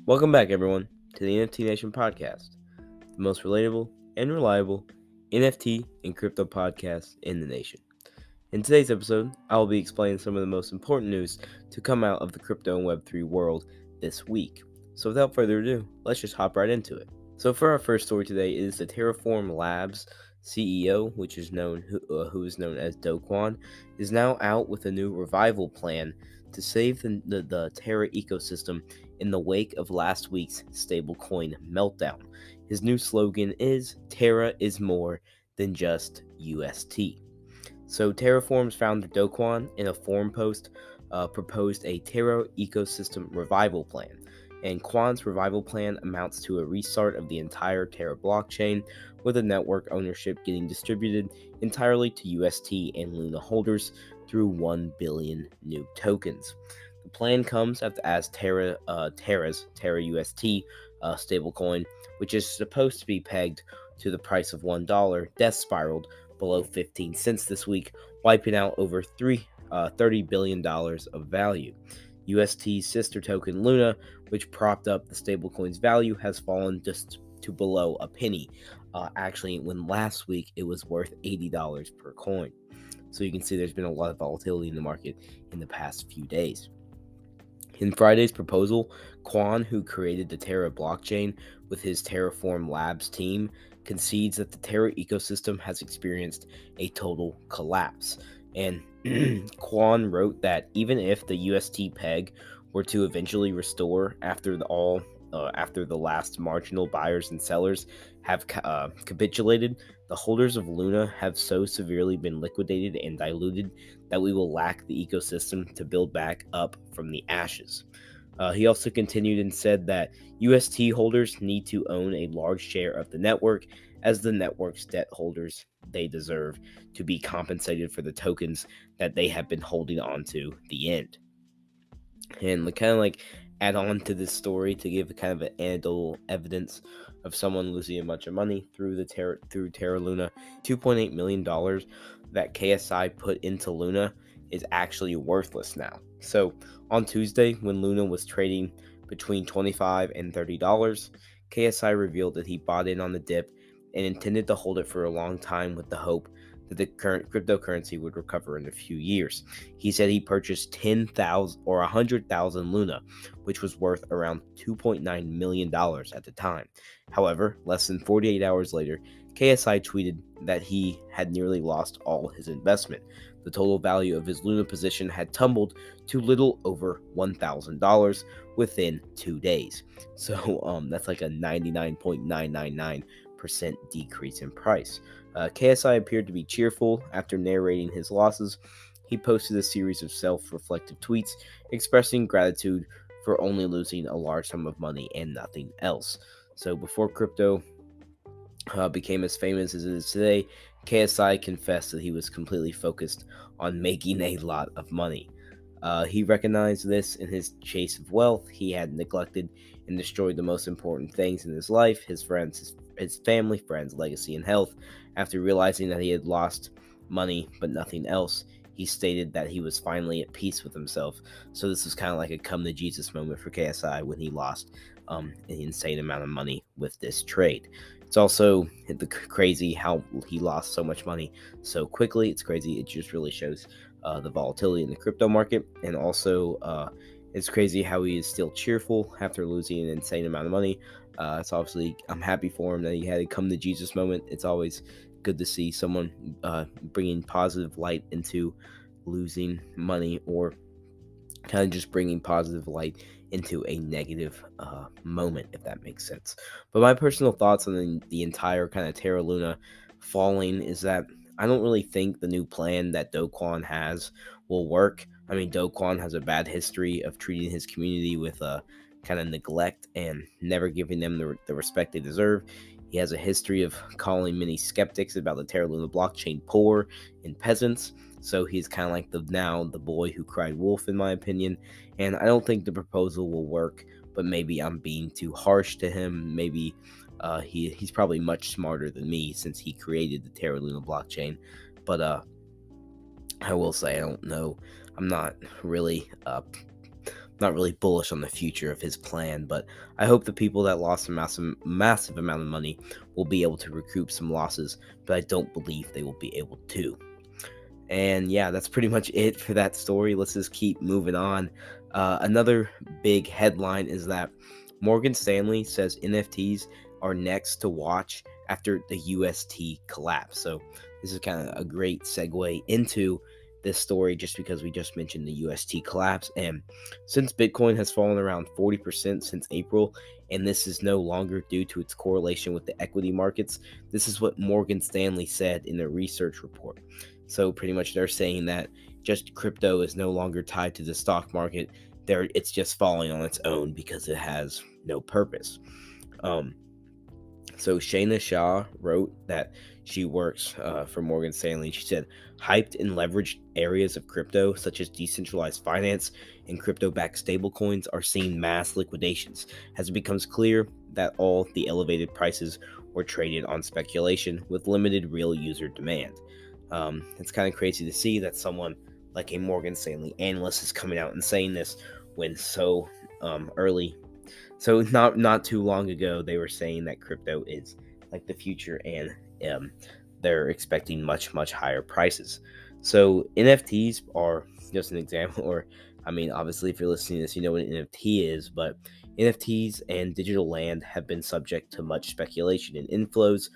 Welcome back, everyone, to the NFT Nation podcast, the most relatable and reliable NFT and crypto podcast in the nation. In today's episode, I will be explaining some of the most important news to come out of the crypto and Web3 world this week. So without further ado, let's just hop right into it. So for our first story today is the Terraform Labs CEO, who is known as Do Kwon, is now out with a new revival plan to save the Terra ecosystem in the wake of last week's stablecoin meltdown. His new slogan is Terra is more than just UST. So Terraform's founder Do Kwon, in a forum post, proposed a Terra ecosystem revival plan. And Kwon's revival plan amounts to a restart of the entire Terra blockchain, with the network ownership getting distributed entirely to UST and Luna holders through 1 billion new tokens. The plan comes as Terra's Terra UST stablecoin, which is supposed to be pegged to the price of $1, death spiraled below 15 cents this week, wiping out over $30 billion of value. UST's sister token Luna, which propped up the stablecoin's value, has fallen just to below a penny. Actually, when last week it was worth $80 per coin. So you can see there's been a lot of volatility in the market in the past few days. In Friday's proposal, Kwon, who created the Terra blockchain with his Terraform Labs team, concedes that the Terra ecosystem has experienced a total collapse. And Kwon wrote that even if the UST peg were to eventually restore after the last marginal buyers and sellers have capitulated, the holders of Luna have so severely been liquidated and diluted that we will lack the ecosystem to build back up from the ashes. He also continued and said that UST holders need to own a large share of the network, as the network's debt holders they deserve to be compensated for the tokens that they have been holding on to the end. And kind of add on to this story to give kind of an anecdotal evidence of someone losing a bunch of money through Terra Luna. $2.8 million that KSI put into Luna is actually worthless now. So on Tuesday, when Luna was trading between $25 and $30, KSI revealed that he bought in on the dip and intended to hold it for a long time with the hope that the current cryptocurrency would recover in a few years. He said he purchased 10,000 or 100,000 Luna, which was worth around $2.9 million at the time. However, less than 48 hours later, KSI tweeted that he had nearly lost all his investment. The total value of his Luna position had tumbled to little over $1,000 within 2 days. So that's like a 99.999% decrease in price. KSI appeared to be cheerful after narrating his losses. He posted a series of self-reflective tweets expressing gratitude for only losing a large sum of money and nothing else. So before crypto became as famous as it is today, KSI confessed that he was completely focused on making a lot of money. He recognized this in his chase of wealth. He had neglected and destroyed the most important things in his life: his friends, his family, friends, legacy, and health. After realizing that he had lost money but nothing else, he stated that he was finally at peace with himself. So this was kind of like a come to Jesus moment for KSI when he lost an insane amount of money with this trade. It's also crazy how he lost so much money so quickly. It's crazy. It just really shows the volatility in the crypto market. And also, it's crazy how he is still cheerful after losing an insane amount of money. It's obviously, I'm happy for him that he had a come to Jesus moment. It's always good to see someone bringing positive light into losing money, or kind of just bringing positive light into a negative moment, if that makes sense. But my personal thoughts on the entire kind of Terra Luna falling is that I don't really think the new plan that Do Kwon has will work. I mean, Do Kwon has a bad history of treating his community with kind of neglect and never giving them the respect they deserve. He has a history of calling many skeptics about the Terra Luna blockchain poor and peasants. So he's kind of like the boy who cried wolf, in my opinion. And I don't think the proposal will work, but maybe I'm being too harsh to him. Maybe he's probably much smarter than me since he created the Terra Luna blockchain. But I will say, I don't know. I'm not really not really bullish on the future of his plan, but I hope the people that lost a massive amount of money will be able to recoup some losses, but I don't believe they will be able to. And yeah, that's pretty much it for that story. Let's just keep moving on. Another big headline is that Morgan Stanley says NFTs are next to watch after the UST collapse. So this is kind of a great segue into this story just because we just mentioned the UST collapse. And since Bitcoin has fallen around 40% since April, and this is no longer due to its correlation with the equity markets, this is what Morgan Stanley said in a research report. So pretty much they're saying that just crypto is no longer tied to the stock market. It's just falling on its own because it has no purpose. So Shayna Shah wrote that she works for Morgan Stanley. She said, hyped and leveraged areas of crypto, such as decentralized finance and crypto-backed stablecoins, are seeing mass liquidations as it becomes clear that all the elevated prices were traded on speculation with limited real user demand. It's kind of crazy to see that someone like a Morgan Stanley analyst is coming out and saying this when so early. So not too long ago, they were saying that crypto is like the future, and they're expecting much higher prices. So NFTs are just an example, or I mean, obviously, if you're listening to this, you know what an NFT is, but NFTs and digital land have been subject to much speculation and inflows.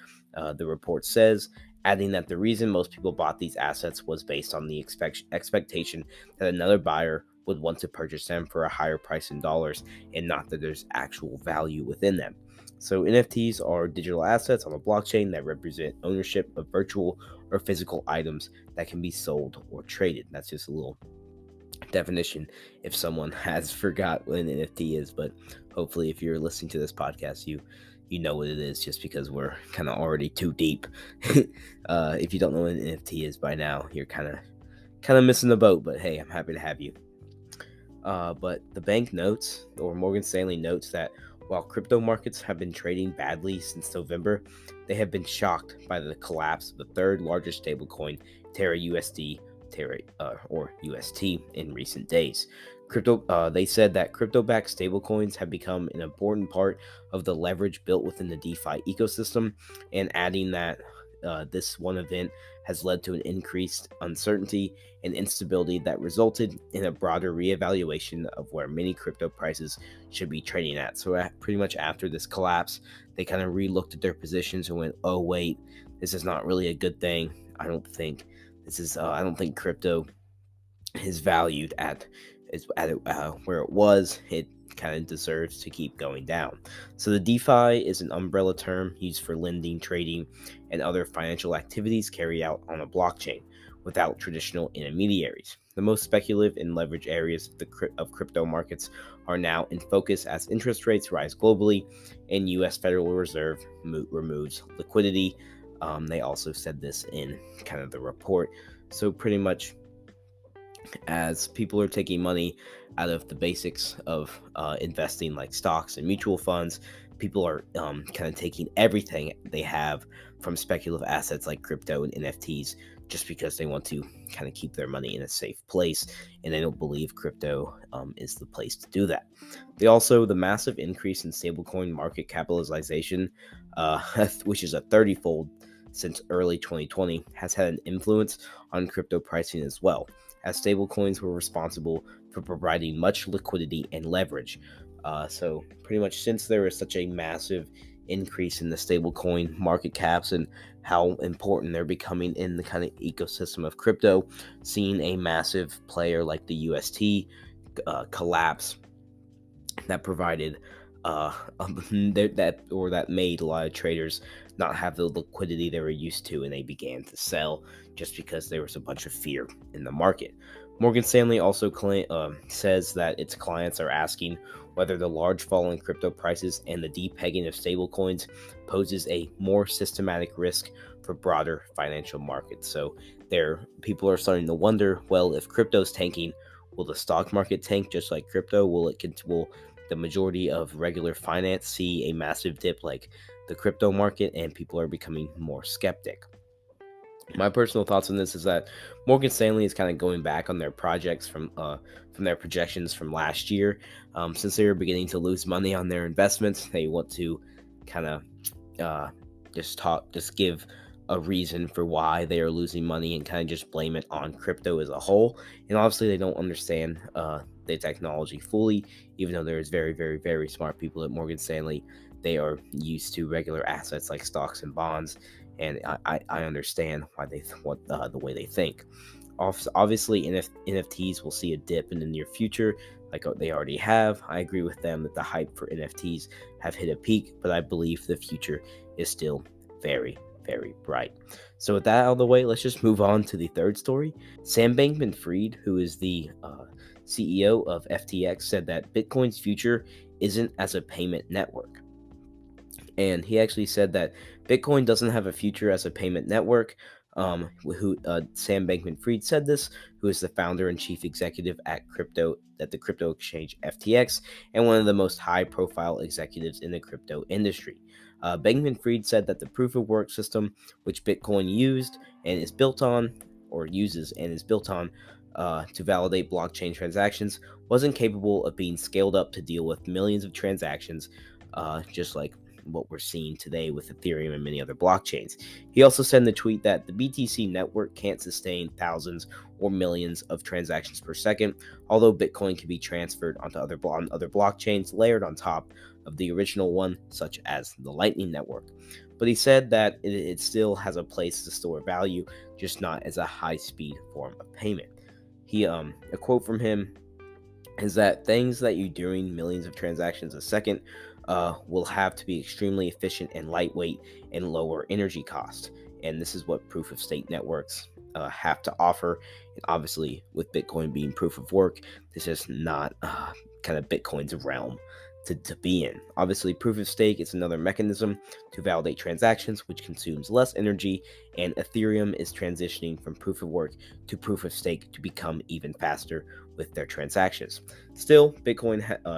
The report says, adding that the reason most people bought these assets was based on the expectation that another buyer would want to purchase them for a higher price in dollars, and not that there's actual value within them. So NFTs are digital assets on a blockchain that represent ownership of virtual or physical items that can be sold or traded. That's just a little definition if someone has forgot what an NFT is, but hopefully if you're listening to this podcast, you know what it is, just because we're kind of already too deep. If you don't know what an NFT is by now, you're kind of missing the boat, but hey, I'm happy to have you. But the bank notes, or Morgan Stanley notes, that while crypto markets have been trading badly since November, they have been shocked by the collapse of the third largest stablecoin, Terra USD, or UST, in recent days. They said that crypto-backed stablecoins have become an important part of the leverage built within the DeFi ecosystem, and adding that this one event has led to an increased uncertainty and instability that resulted in a broader reevaluation of where many crypto prices should be trading at. So pretty much after this collapse, they kind of re-looked at their positions and went, "Oh wait, this is not really a good thing. I don't think crypto is valued at where it was. It kind of deserves to keep going down." So the DeFi is an umbrella term used for lending, trading, and other financial activities carried out on a blockchain without traditional intermediaries. The most speculative and leverage areas of crypto markets are now in focus as interest rates rise globally and U.S. Federal Reserve removes liquidity. They also said this in kind of the report. So pretty much, as people are taking money out of the basics of investing, like stocks and mutual funds, people are kind of taking everything they have from speculative assets like crypto and NFTs, just because they want to kind of keep their money in a safe place, and they don't believe crypto is the place to do that. The massive increase in stablecoin market capitalization, which is a 30-fold since early 2020, has had an influence on crypto pricing as well, as stablecoins were responsible for providing much liquidity and leverage. So pretty much, since there is such a massive increase in the stablecoin market caps and how important they're becoming in the kind of ecosystem of crypto, seeing a massive player like the UST collapse, that provided that made a lot of traders not have the liquidity they were used to, and they began to sell just because there was a bunch of fear in the market. Morgan Stanley also says that its clients are asking whether the large fall in crypto prices and the depegging of stablecoins poses a more systematic risk for broader financial markets. So people are starting to wonder, well, if crypto's tanking, will the stock market tank just like crypto? Will the majority of regular finance see a massive dip like the crypto market? And people are becoming more skeptic. My personal thoughts on this is that Morgan Stanley is kind of going back on their projects from their projections from last year. Since they were beginning to lose money on their investments, they want to kind of uh, just give a reason for why they are losing money and kind of just blame it on crypto as a whole. And obviously, they don't understand the technology fully, even though there's very, very, very smart people at Morgan Stanley. They are used to regular assets like stocks and bonds, and I understand why they want the way they think. Obviously, NFTs will see a dip in the near future, like they already have. I agree with them that the hype for NFTs have hit a peak, but I believe the future is still very, very bright. So, with that out of the way, let's just move on to the third story. Sam Bankman-Fried, who is the CEO of FTX, said that Bitcoin's future isn't as a payment network. And he actually said that Bitcoin doesn't have a future as a payment network. Sam Bankman-Fried said this, who is the founder and chief executive at the crypto exchange FTX, and one of the most high-profile executives in the crypto industry. Bankman-Fried said that the proof of work system, which Bitcoin used and is built on, or uses and is built on, to validate blockchain transactions, wasn't capable of being scaled up to deal with millions of transactions, just like what we're seeing today with Ethereum and many other blockchains. He also said in the tweet that the BTC network can't sustain thousands or millions of transactions per second, although Bitcoin can be transferred onto other blockchains layered on top of the original one, such as the Lightning Network. But he said that it still has a place to store value, just not as a high-speed form of payment. A quote from him is that things that you doing millions of transactions a second will have to be extremely efficient and lightweight and lower energy cost. And this is what proof of stake networks have to offer. And obviously, with Bitcoin being proof of work, this is not kind of Bitcoin's realm to be in. Obviously, proof of stake is another mechanism to validate transactions, which consumes less energy, and Ethereum is transitioning from proof of work to proof of stake to become even faster with their transactions. Still,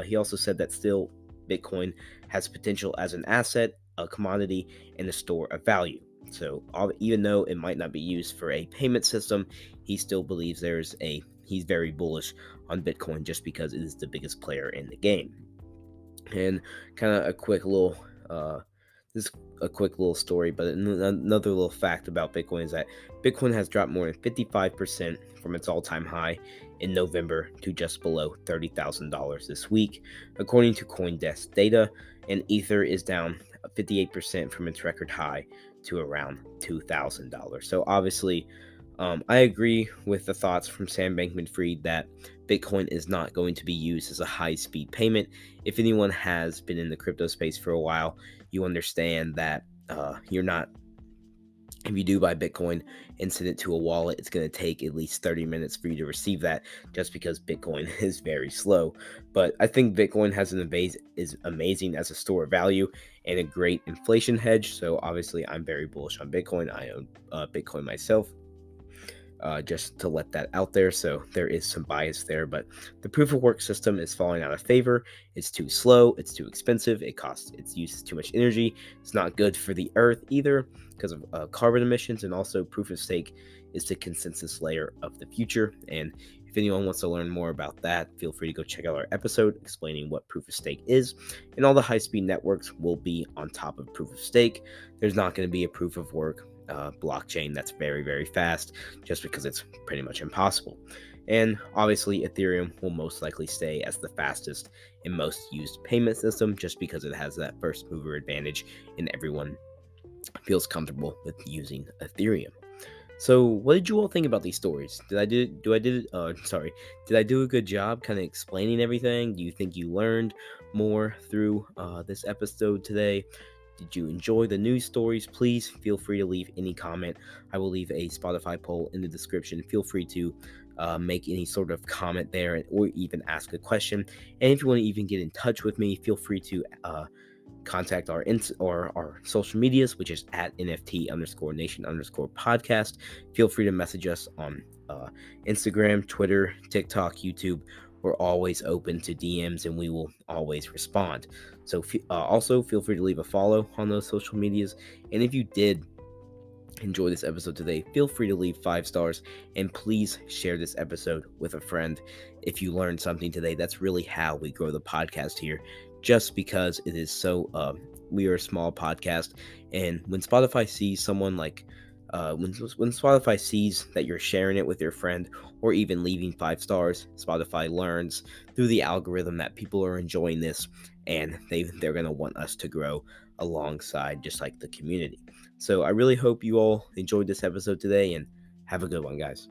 he also said that still Bitcoin has potential as an asset, a commodity, and a store of value. So even though it might not be used for a payment system, he still believes he's very bullish on Bitcoin just because it is the biggest player in the game. And kind of a quick little this is a quick little story, but another little fact about Bitcoin is that Bitcoin has dropped more than 55% from its all-time high in November to just below $30,000 this week, according to CoinDesk data, and Ether is down 58% from its record high to around $2,000. So obviously, I agree with the thoughts from Sam Bankman-Fried that Bitcoin is not going to be used as a high-speed payment. If anyone has been in the crypto space for a while, you understand that you're not. If you do buy Bitcoin and send it to a wallet, it's going to take at least 30 minutes for you to receive that, just because Bitcoin is very slow. But I think Bitcoin is amazing as a store of value and a great inflation hedge. So obviously, I'm very bullish on Bitcoin. I own Bitcoin myself. Just to let that out there. So there is some bias there, but the proof of work system is falling out of favor. It's too slow. It's too expensive. It uses too much energy. It's not good for the earth either because of carbon emissions. And also, proof of stake is the consensus layer of the future. And if anyone wants to learn more about that, feel free to go check out our episode explaining what proof of stake is. And all the high-speed networks will be on top of proof of stake. There's not going to be a proof of work blockchain that's very, very fast, just because it's pretty much impossible. And obviously, Ethereum will most likely stay as the fastest and most used payment system, just because it has that first mover advantage and everyone feels comfortable with using Ethereum. So, what did you all think about these stories? Did I do a good job kind of explaining everything? Do you think you learned more through this episode today? Did you enjoy the news stories? Please feel free to leave any comment. I will leave a Spotify poll in the description. Feel free to make any sort of comment there, or even ask a question. And if you want to even get in touch with me, feel free to contact our social medias, which is at NFT_nation_podcast. Feel free to message us on Instagram, Twitter, TikTok, YouTube. We're always open to DMs and we will always respond. So also feel free to leave a follow on those social medias. And if you did enjoy this episode today, feel free to leave 5 stars, and please share this episode with a friend. If you learned something today, that's really how we grow the podcast here, just because it is so we are a small podcast, and when Spotify sees someone like when Spotify sees that you're sharing it with your friend or even leaving 5 stars, Spotify learns through the algorithm that people are enjoying this, and they're going to want us to grow alongside, just like the community. So I really hope you all enjoyed this episode today, and have a good one, guys.